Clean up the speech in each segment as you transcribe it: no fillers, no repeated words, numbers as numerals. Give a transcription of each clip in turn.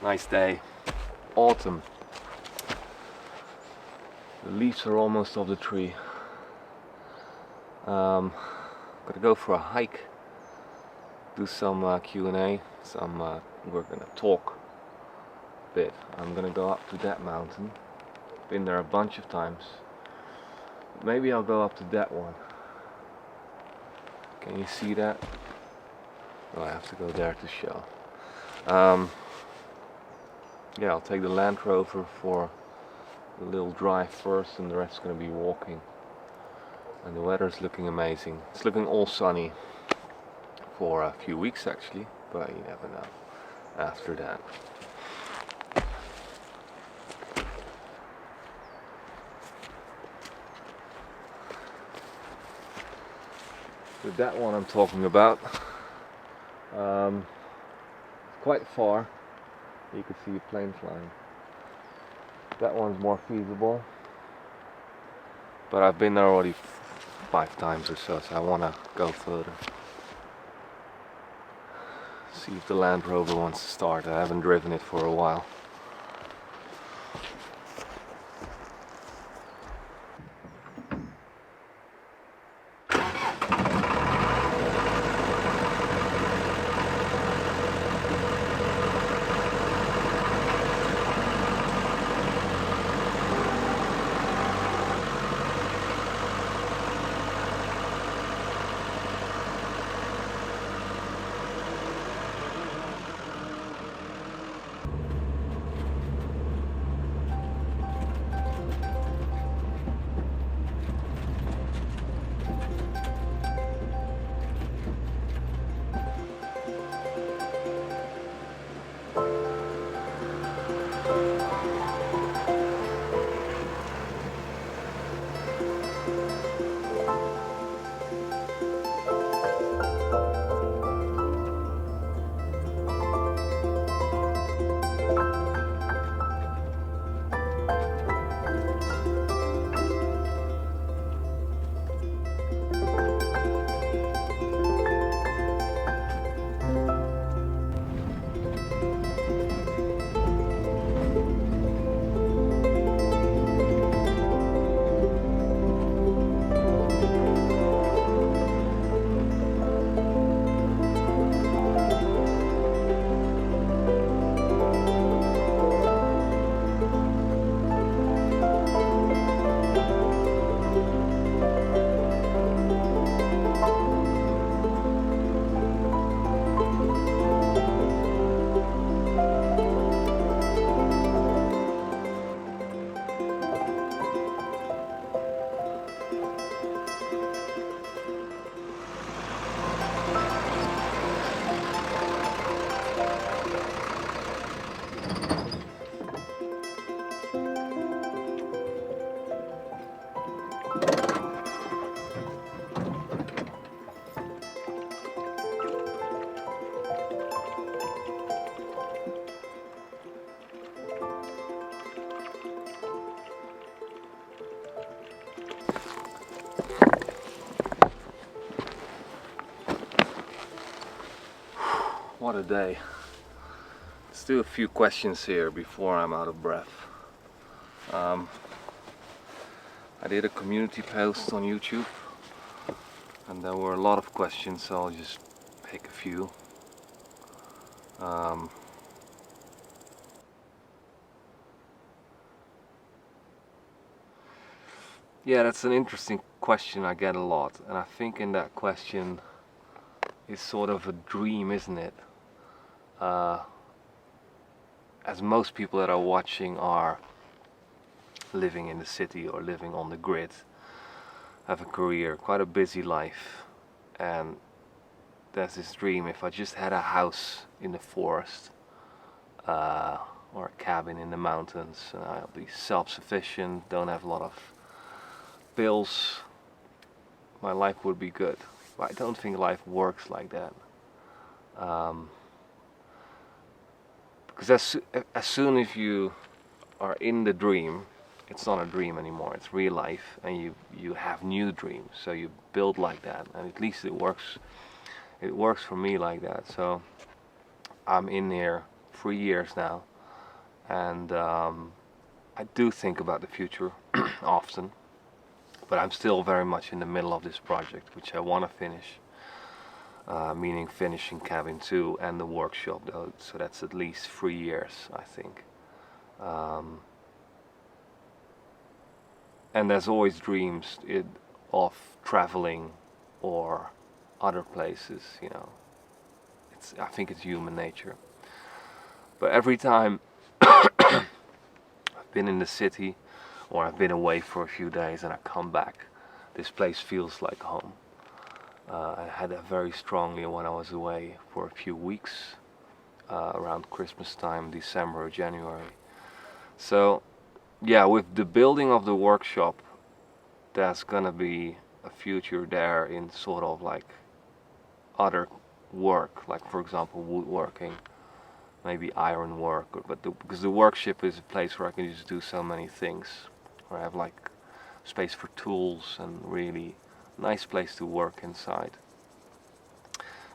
Nice day. Autumn. The leaves are almost off the tree. Gotta go for a hike. Do some Q&A. We're gonna talk a bit. I'm gonna go up to that mountain. Been there a bunch of times. Maybe I'll go up to that one. Can you see that? Oh, I have to go there to show. Yeah, I'll take the Land Rover for a little drive first, and the rest is going to be walking. And the weather's looking amazing. It's looking all sunny for a few weeks actually, but you never know after that. With that one I'm talking about, quite far. You can see a plane flying. That one's more feasible, but I've been there already 5 times or so I want to go further. See if the Land Rover wants to start. I haven't driven it for a while. What a day. Let's do a few questions here before I'm out of breath. I did a community post on YouTube and there were a lot of questions, so I'll just pick a few. Yeah, that's an interesting question I get a lot, and I think in that question is sort of a dream, isn't it? As most people that are watching are living in the city or living on the grid, have a career, quite a busy life, and there's this dream, if I just had a house in the forest or a cabin in the mountains, and I'll be self-sufficient, don't have a lot of bills, my life would be good. But I don't think life works like that. Because as soon as you are in the dream, it's not a dream anymore, it's real life, and you have new dreams, so you build like that, and at least it works for me like that. So I'm in here 3 years now, and I do think about the future often, but I'm still very much in the middle of this project, which I want to finish, meaning finishing cabin 2 and the workshop, though, so that's at least 3 years, I think. Um, and there's always dreams of traveling or other places, you know. I think it's human nature. But every time I've been in the city or I've been away for a few days and I come back, this place feels like home. I had that very strongly when I was away for a few weeks, around Christmas time, December or January. So, yeah, with the building of the workshop, there's gonna be a future there in sort of like other work, like for example woodworking, maybe iron work, because the workshop is a place where I can just do so many things, where I have like space for tools and really nice place to work inside.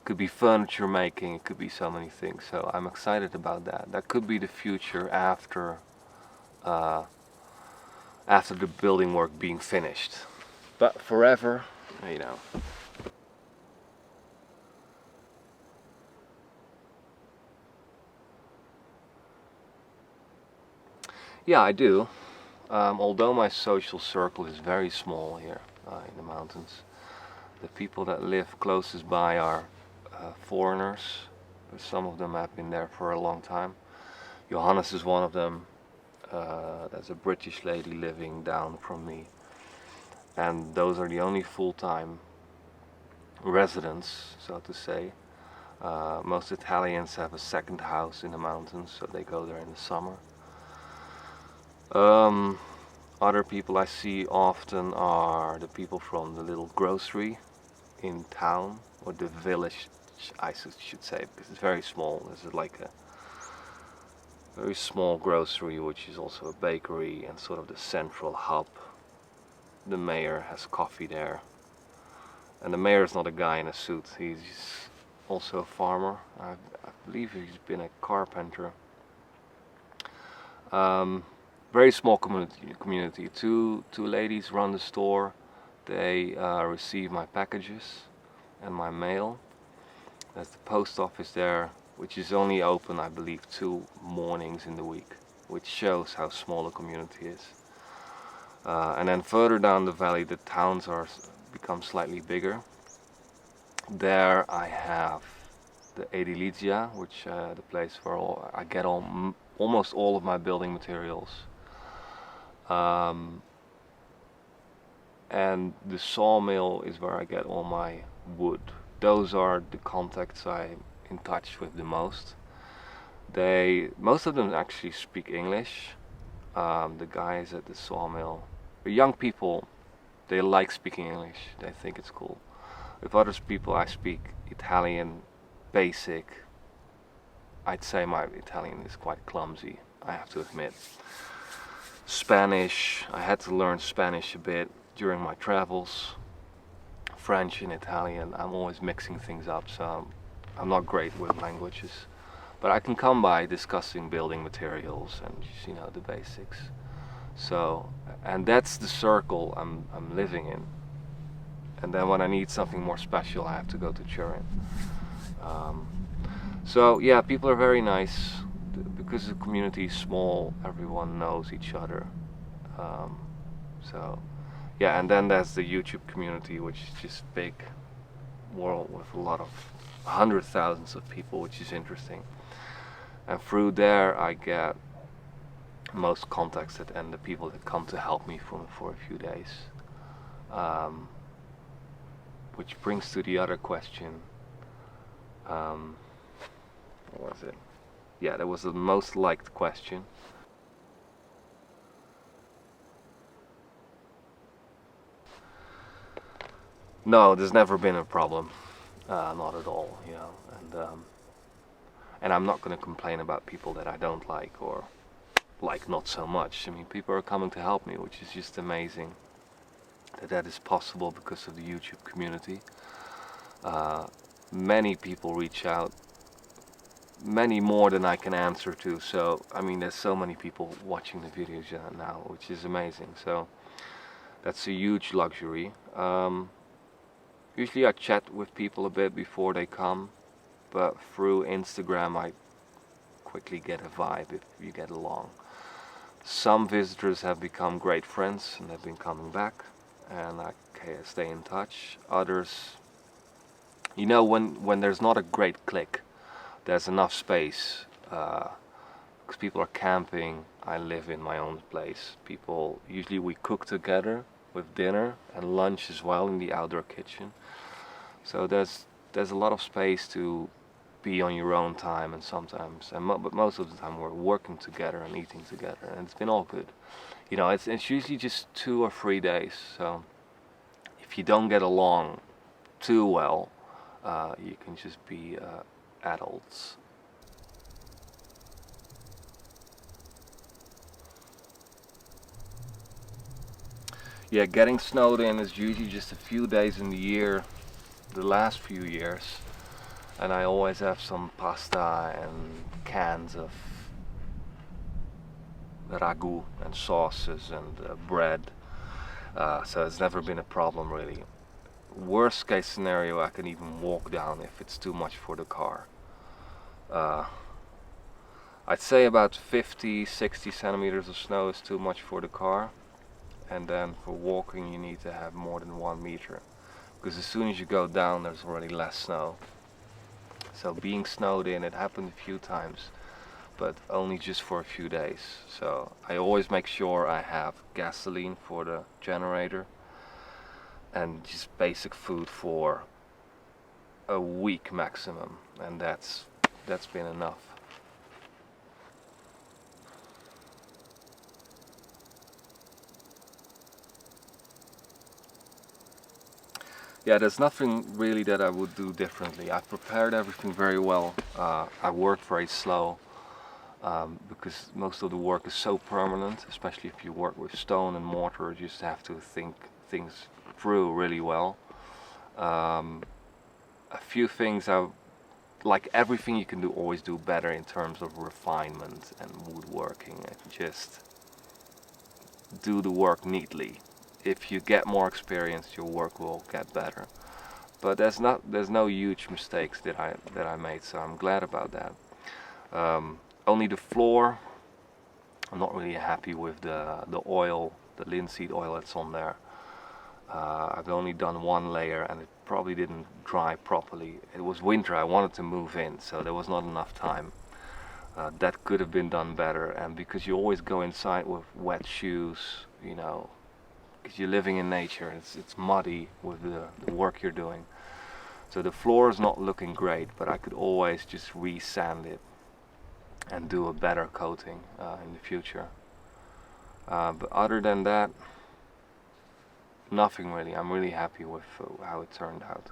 Could be furniture making, it could be so many things. So I'm excited about that. That could be the future uh, after the building work being finished. But forever, you know. Yeah, I do. Although my social circle is very small here in the mountains, the people that live closest by are foreigners. Some of them have been there for a long time. Johannes is one of them. There's a British lady living down from me. And those are the only full-time residents, so to say. Most Italians have a second house in the mountains, so they go there in the summer. Other people I see often are the people from the little grocery in town, or the village, I should say, because it's very small. There's like a very small grocery, which is also a bakery and sort of the central hub. The mayor has coffee there, and the mayor is not a guy in a suit. He's also a farmer. I believe he's been a carpenter. Um, Very small community. Two ladies run the store. They receive my packages and my mail. There's the post office there, which is only open, I believe, 2 mornings in the week, which shows how small the community is. And then further down the valley, the towns become slightly bigger. There I have the Edilizia, which the place where I get almost all of my building materials. Um, and the sawmill is where I get all my wood. Those are the contacts I'm in touch with the most. Most of them actually speak English. The guys at the sawmill, the young people, they like speaking English. They think it's cool. With other people, I speak Italian, basic. I'd say my Italian is quite clumsy, I have to admit. Spanish, I had to learn Spanish a bit during my travels. French and Italian, I'm always mixing things up, so I'm not great with languages. But I can come by discussing building materials and just, you know, the basics. So, and that's the circle I'm living in. And then when I need something more special, I have to go to Turin. So yeah, people are very nice. Because the community is small, everyone knows each other. Um, so yeah, and then there's the YouTube community, which is just big world with a lot of hundred thousands of people, which is interesting. And through there, I get most contacts and the people that come to help me for a few days. Um, which brings to the other question. What was it? Yeah, that was the most liked question. No, there's never been a problem, not at all, you know. And I'm not going to complain about people that I don't like or like not so much. I mean, people are coming to help me, which is just amazing that is possible because of the YouTube community. Many people reach out many more than I can answer to. So I mean, there's so many people watching the videos now, which is amazing. So that's a huge luxury. Usually I chat with people a bit before they come, but through Instagram I quickly get a vibe if you get along. Some visitors have become great friends and they've been coming back, and I stay in touch. Others, you know, when there's not a great click, there's enough space, because people are camping. I live in my own place. People, usually we cook together with dinner and lunch as well in the outdoor kitchen. So there's a lot of space to be on your own time, and sometimes, but most of the time we're working together and eating together, and it's been all good. You know, it's usually just 2 or 3 days. So if you don't get along too well, you can just be adults. Yeah, getting snowed in is usually just a few days in the year, the last few years, and I always have some pasta and cans of ragu and sauces and bread, so it's never been a problem really. Worst case scenario, I can even walk down if it's too much for the car. Uh, I'd say about 50-60 centimeters of snow is too much for the car, and then for walking you need to have more than 1 meter, because as soon as you go down there's already less snow. So being snowed in, it happened a few times, but only just for a few days. So I always make sure I have gasoline for the generator and just basic food for a week maximum, and that's been enough. Yeah, there's nothing really that I would do differently. I've prepared everything very well. I work very slow, because most of the work is so permanent, especially if you work with stone and mortar. You just have to think things through really well. A few things like everything you can do, always do better in terms of refinement and woodworking, and just do the work neatly. If you get more experience, your work will get better. But there's no huge mistakes that I made, so I'm glad about that. Only the floor, I'm not really happy with the oil, the linseed oil that's on there. I've only done one layer and it probably didn't dry properly. It was winter, I wanted to move in, so there was not enough time. That could have been done better, and because you always go inside with wet shoes, you know, because you're living in nature, it's muddy with the work you're doing. So the floor is not looking great, but I could always just re-sand it and do a better coating in the future. But other than that, nothing really. I'm really happy with how it turned out.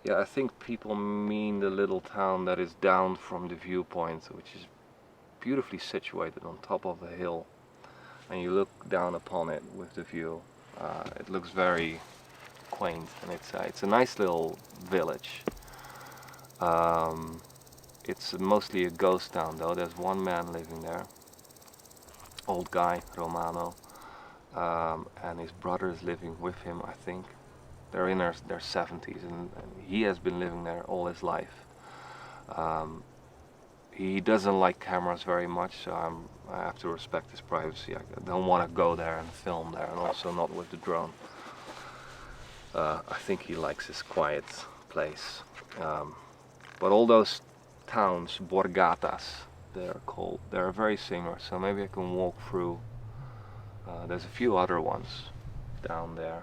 Yeah, I think people mean the little town that is down from the viewpoint, which is beautifully situated on top of a hill, and you look down upon it with the view. It looks very quaint, and it's a nice little village. It's mostly a ghost town though. There's one man living there, old guy, Romano, and his brother is living with him, I think. They're in their 70s, and he has been living there all his life. He doesn't like cameras very much, so I have to respect his privacy. I don't want to go there and film there, and also not with the drone. I think he likes his quiet place. But all those towns, borgatas, they're called, they're very similar, so maybe I can walk through. There's a few other ones down there.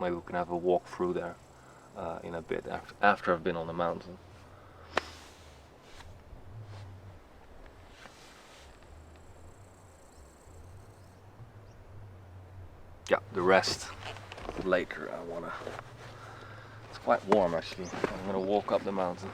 Maybe we can have a walk through there in a bit after I've been on the mountain. Yeah, the rest later. It's quite warm actually. I'm gonna walk up the mountain.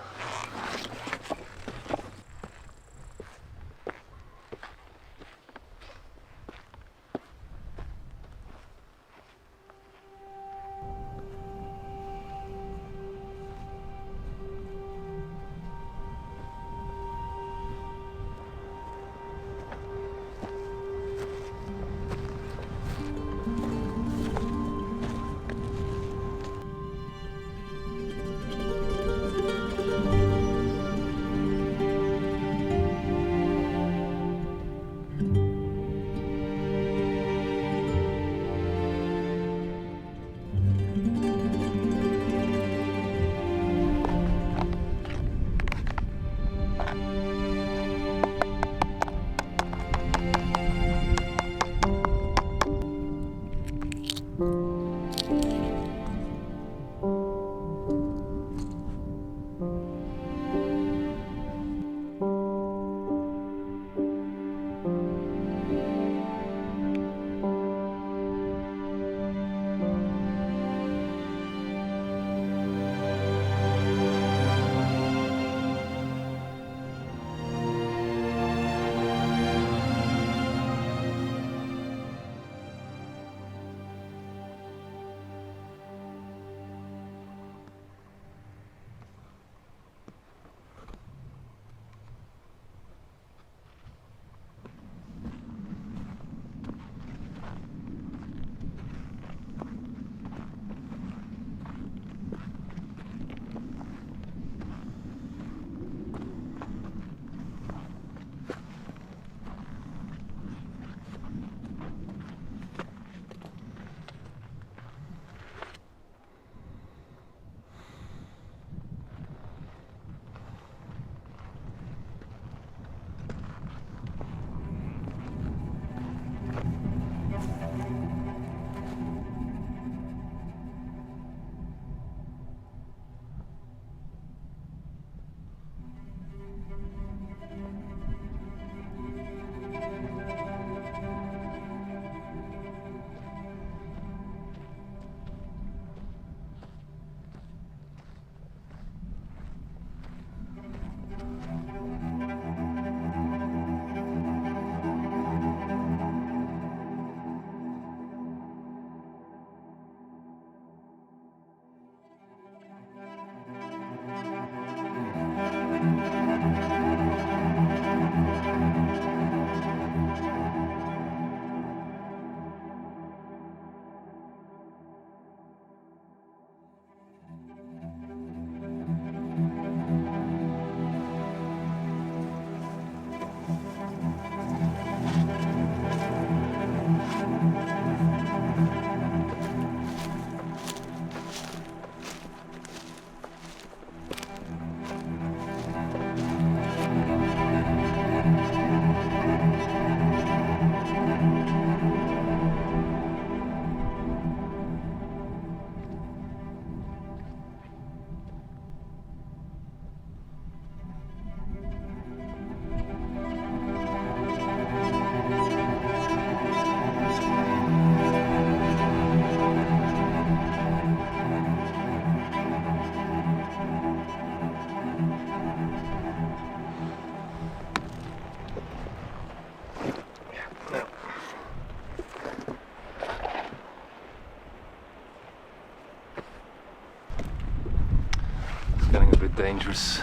dangerous.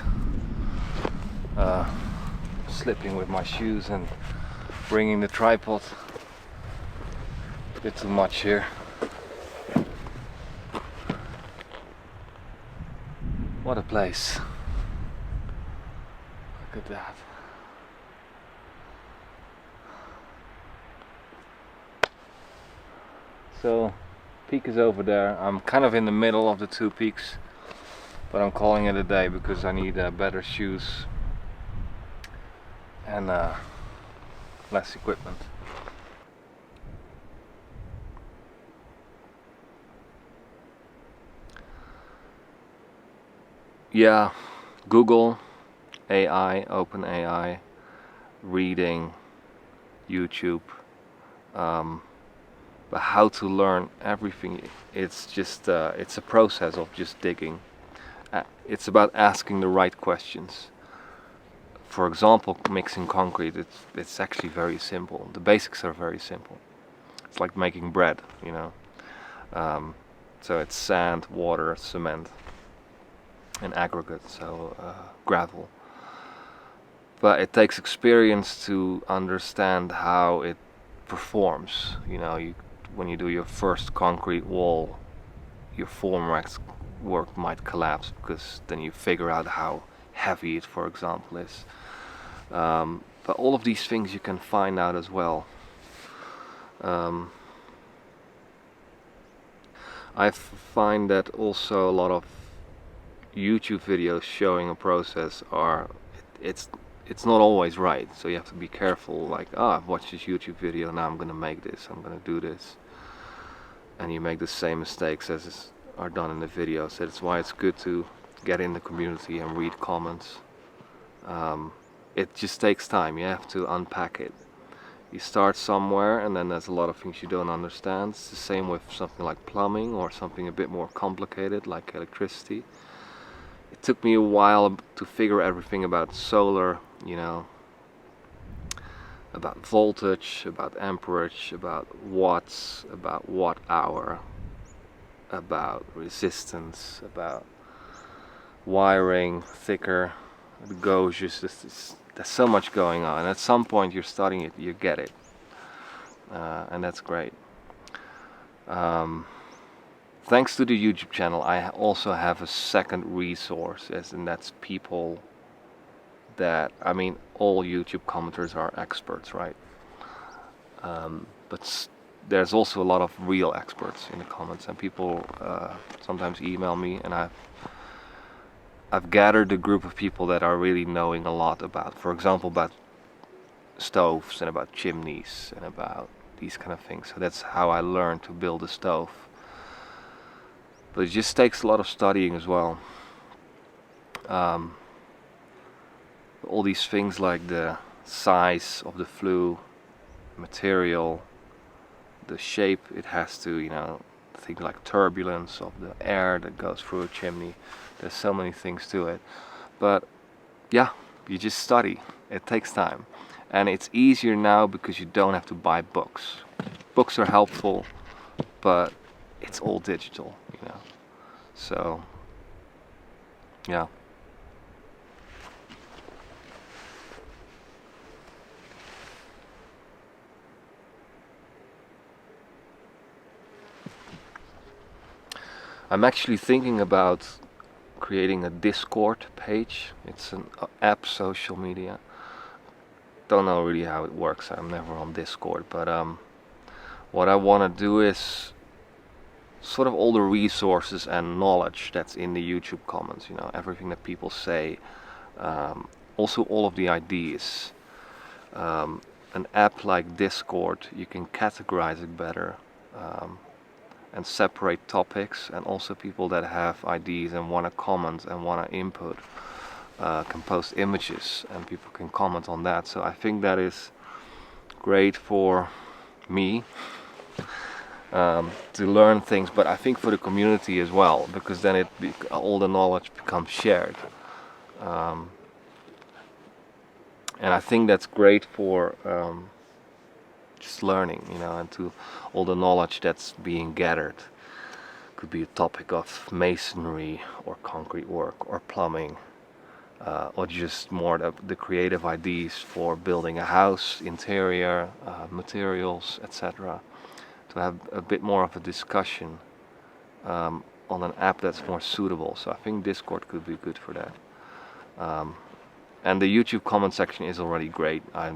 Slipping with my shoes and bringing the tripod. A bit too much here. What a place. Look at that. So, peak is over there. I'm kind of in the middle of the two peaks, but I'm calling it a day because I need better shoes and less equipment. Yeah, Google, AI, OpenAI, reading, YouTube, but how to learn everything. It's just it's a process of just digging. It's about asking the right questions. For example, mixing concrete, it's actually very simple. The basics are very simple. It's like making bread, you know. So it's sand, water, cement, and aggregate, so gravel. But it takes experience to understand how it performs. You know, when you do your first concrete wall, your work might collapse because then you figure out how heavy it, for example, is. But all of these things you can find out as well. I find that also a lot of YouTube videos showing a process it's not always right, so you have to be careful. Like, I've watched this YouTube video, now I'm gonna make this, I'm gonna do this, and you make the same mistakes as are done in the video. So that's why it's good to get in the community and read comments. It just takes time. You have to unpack it. You start somewhere and then there's a lot of things you don't understand. It's the same with something like plumbing or something a bit more complicated like electricity. It took me a while to figure everything about solar, you know, about voltage, about amperage, about watts, about watt hour, about resistance, about wiring, thicker, gauges. There's so much going on, and at some point you're studying it, you get it, and that's great. Thanks to the YouTube channel, I also have a second resource, and that's people that, I mean, all YouTube commenters are experts, right? But there's also a lot of real experts in the comments, and people sometimes email me, and I've gathered a group of people that are really knowing a lot about, for example, about stoves and about chimneys and about these kind of things. So that's how I learned to build a stove. But it just takes a lot of studying as well. All these things like the size of the flue, material, the shape it has to, you know, things like turbulence of the air that goes through a chimney. There's so many things to it. But yeah, you just study. It takes time. And it's easier now because you don't have to buy books. Books are helpful, but it's all digital, you know. So yeah. I'm actually thinking about creating a Discord page. It's an app, social media. Don't know really how it works. I'm never on Discord, but what I want to do is sort of all the resources and knowledge that's in the YouTube comments, you know, everything that people say, also all of the ideas. An app like Discord, you can categorize it better, and separate topics, and also people that have ideas and want to comment and want to input can post images and people can comment on that. So I think that is great for me to learn things, but I think for the community as well, because then all the knowledge becomes shared, and I think that's great for just learning, you know, and to all the knowledge that's being gathered. Could be a topic of masonry or concrete work or plumbing, or just more the creative ideas for building a house, interior, materials, etc. To have a bit more of a discussion on an app that's more suitable. So I think Discord could be good for that. And the YouTube comment section is already great. I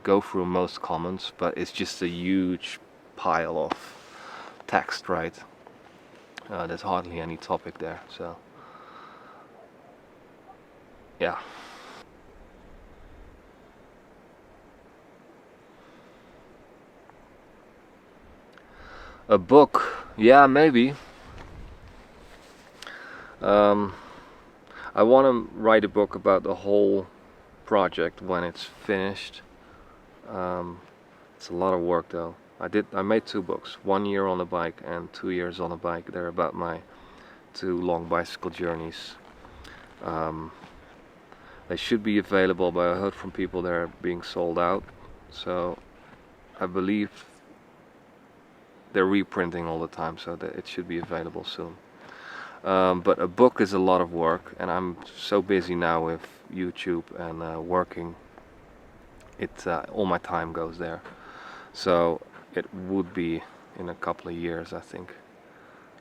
go through most comments, but it's just a huge pile of text, right? There's hardly any topic there, so yeah. A book, yeah, maybe. I want to write a book about the whole project when it's finished. It's a lot of work though. I made 2 books, 1 year on a bike and 2 years on a bike. They're about my 2 long bicycle journeys. They should be available, but I heard from people they're being sold out. So I believe they're reprinting all the time, so that it should be available soon. But a book is a lot of work, and I'm so busy now with YouTube and working. All my time goes there. So it would be in a couple of years, I think.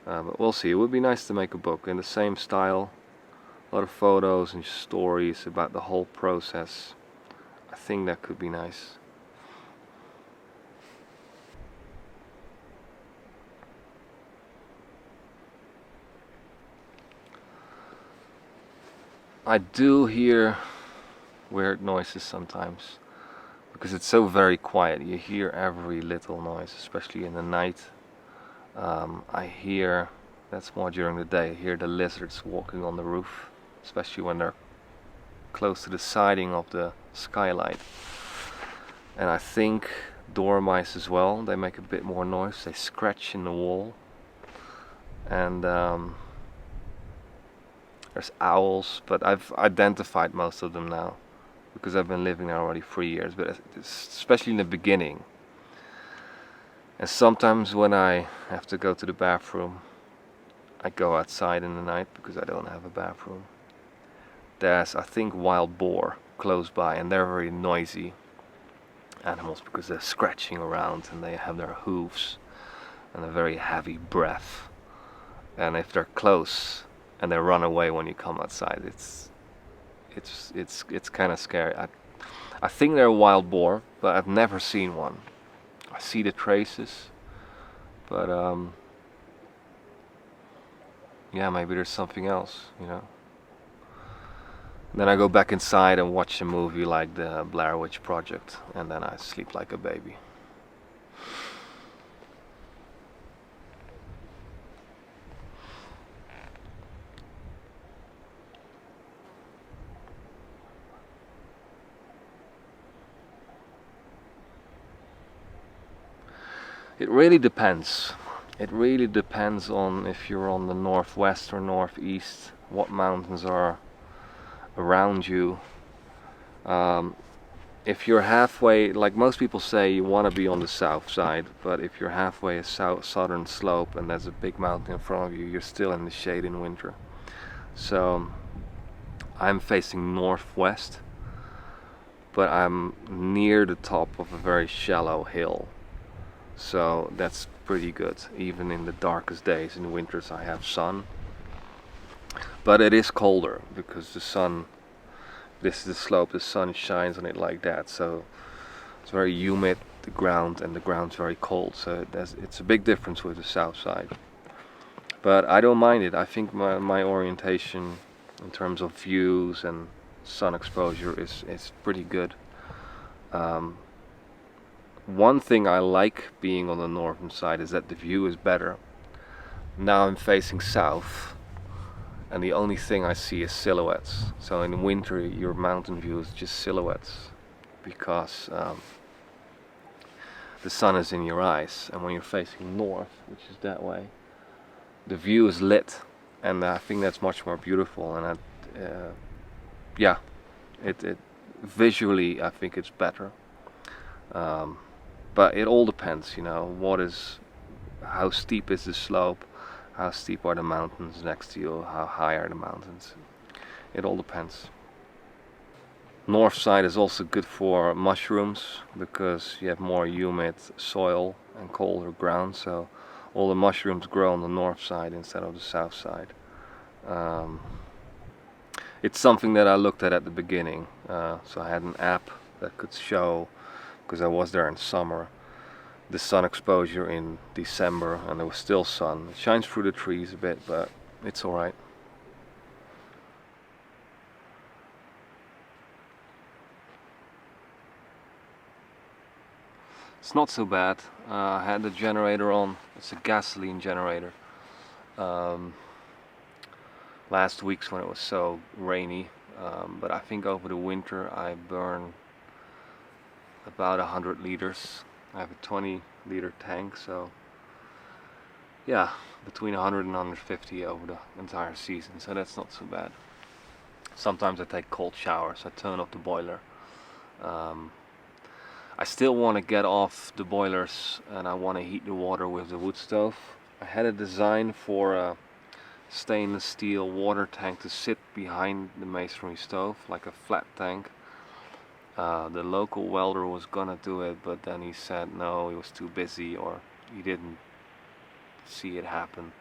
But we'll see. It would be nice to make a book in the same style. A lot of photos and stories about the whole process. I think that could be nice. I do hear weird noises sometimes because it's so very quiet. You hear every little noise, especially in the night. I hear, that's more during the day, I hear the lizards walking on the roof, especially when they're close to the siding of the skylight. And I think dormice as well, they make a bit more noise, they scratch in the wall. And there's owls, but I've identified most of them now because I've been living there already 3 years, but especially in the beginning. And sometimes when I have to go to the bathroom, I go outside in the night because I don't have a bathroom. There's, I think, wild boar close by, and they're very noisy animals because they're scratching around and they have their hooves and a very heavy breath. And if they're close and they run away when you come outside, it's kind of scary. I think they're a wild boar, but I've never seen one. I see the traces, but yeah, maybe there's something else, you know. Then I go back inside and watch a movie like the Blair Witch Project, and then I sleep like a baby. It really depends. It really depends on if you're on the northwest or northeast, what mountains are around you. If you're halfway, like most people say, you want to be on the south side, but if you're halfway a southern slope and there's a big mountain in front of you, you're still in the shade in winter. So I'm facing northwest, but I'm near the top of a very shallow hill. So that's pretty good. Even in the darkest days, in winters I have sun. But it is colder because the sun, this is the slope, the sun shines on it like that. So it's very humid, the ground's very cold. So it's a big difference with the south side. But I don't mind it. I think my orientation in terms of views and sun exposure is pretty good. One thing I like being on the northern side is that the view is better. Now I'm facing south, and the only thing I see is silhouettes. So in winter your mountain view is just silhouettes because the sun is in your eyes, and when you're facing north, which is that way, the view is lit, and I think that's much more beautiful. And yeah, it visually I think it's better. But it all depends, you know, how steep is the slope, how steep are the mountains next to you, how high are the mountains. It all depends. North side is also good for mushrooms because you have more humid soil and colder ground, so all the mushrooms grow on the north side instead of the south side. Um, it's something that I looked at the beginning, so I had an app that could show, because I was there in summer, the sun exposure in December, and there was still sun. It shines through the trees a bit, but it's alright. It's not so bad. I had the generator on. It's a gasoline generator. Last week's when it was so rainy, but I think over the winter I burn about 100 liters. I have a 20-liter tank, so yeah, between 100 and 150 over the entire season, so that's not so bad. Sometimes I take cold showers. I turn off the boiler. I still want to get off the boilers, and I want to heat the water with the wood stove. I had a design for a stainless steel water tank to sit behind the masonry stove, like a flat tank. The local welder was gonna do it, but then he said no, he was too busy, or he didn't see it happen.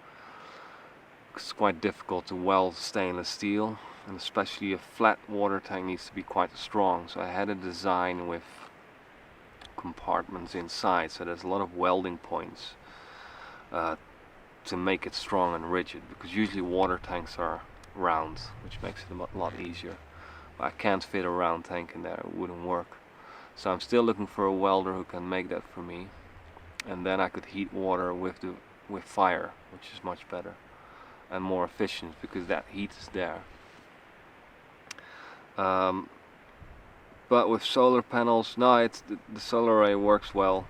It's quite difficult to weld stainless steel, and especially a flat water tank needs to be quite strong. So I had a design with compartments inside, so there's a lot of welding points to make it strong and rigid, because usually water tanks are round, which makes it a lot easier. But I can't fit a round tank in there, it wouldn't work. So I'm still looking for a welder who can make that for me, and then I could heat water with fire, which is much better and more efficient because that heat is there. But with solar panels, no, the solar array works well.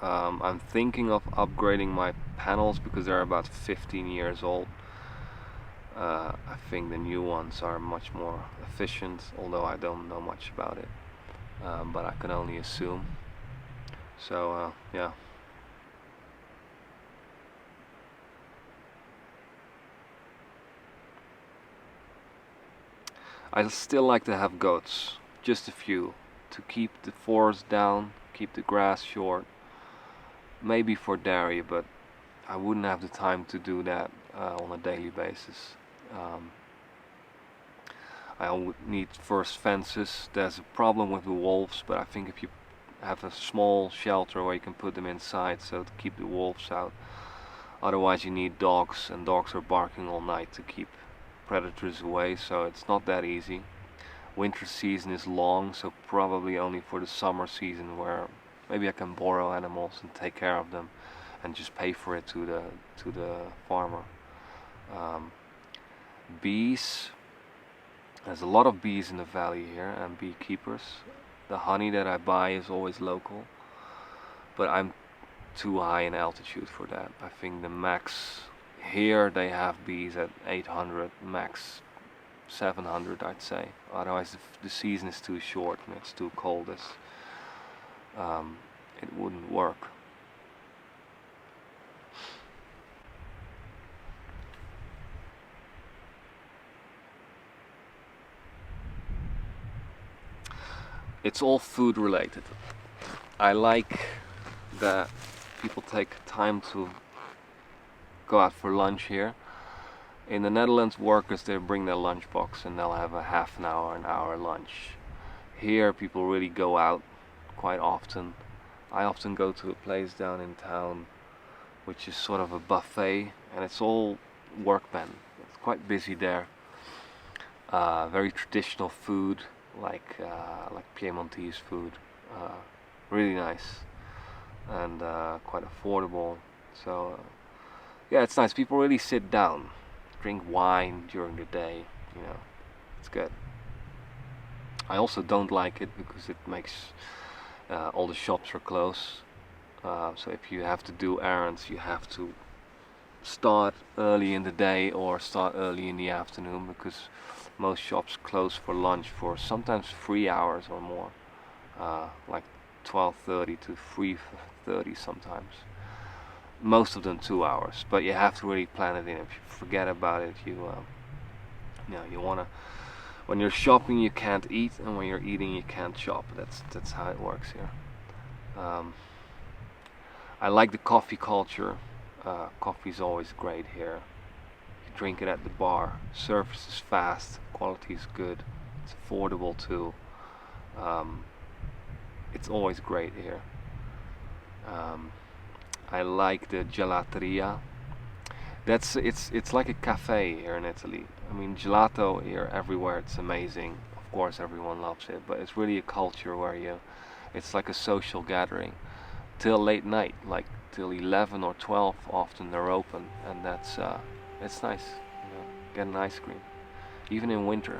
I'm thinking of upgrading my panels because they're about 15 years old. I think the new ones are much more efficient, although I don't know much about it. But I can only assume. So yeah. I still like to have goats, just a few, to keep the forest down, keep the grass short. Maybe for dairy, but I wouldn't have the time to do that on a daily basis. I would need first fences. There's a problem with the wolves, but I think if you have a small shelter where you can put them inside, so to keep the wolves out. Otherwise you need dogs, and dogs are barking all night to keep predators away, so it's not that easy. Winter season is long, so probably only for the summer season, where maybe I can borrow animals and take care of them and just pay for it to the farmer. Bees, there's a lot of bees in the valley here, and beekeepers. The honey that I buy is always local, but I'm too high in altitude for that. I think the max here, they have bees at 800, max 700 I'd say. Otherwise the season is too short and it's too cold. It wouldn't work. It's all food related. I like that people take time to go out for lunch here. In the Netherlands, workers, they bring their lunchbox and they'll have a half an hour lunch. Here people really go out quite often. I often go to a place down in town which is sort of a buffet, and it's all workmen. It's quite busy there. Very traditional food, like Piemontese food. Really nice and quite affordable. So yeah, it's nice. People really sit down, drink wine during the day. You know, it's good. I also don't like it because it makes all the shops are closed. So if you have to do errands, you have to start early in the day or start early in the afternoon, because most shops close for lunch for sometimes 3 hours or more, like 12:30 to 3:30 sometimes. most of them 2 hours, but you have to really plan it in. If you forget about it, you wanna. When you're shopping, you can't eat, and when you're eating, you can't shop. That's how it works here. Um, I like the coffee culture. Coffee's always great here. You drink it at the bar. Service is fast. Quality is good. It's affordable too. Um, it's always great here. Um, I like the gelateria. It's like a cafe here in Italy. I mean, gelato here everywhere. It's amazing. Of course, everyone loves it, but it's really a culture where it's like a social gathering till late night, like till 11 or 12. Often they're open, and it's nice. Get an ice cream, even in winter.